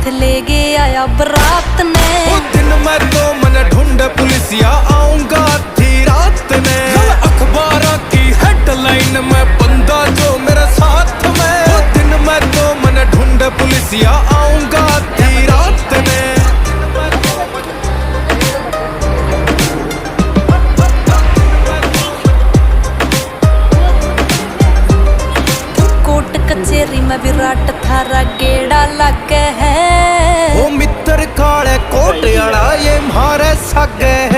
साथ ले गया या बारात ने। वो दिन मैं तो मन ढूंढ पुलिसिया आऊंगा आधी रात ने। अखबारों की हेडलाइन में बंदा जो मेरे साथ में। वो दिन मैं तो मन ढूंढ पुलिसिया आऊंगा आधी रात ने। कोर्ट कचेरी में विराट थारा गेड़ा लग है। वो मित्र काले कोट आड़ा ये मारे सगे है।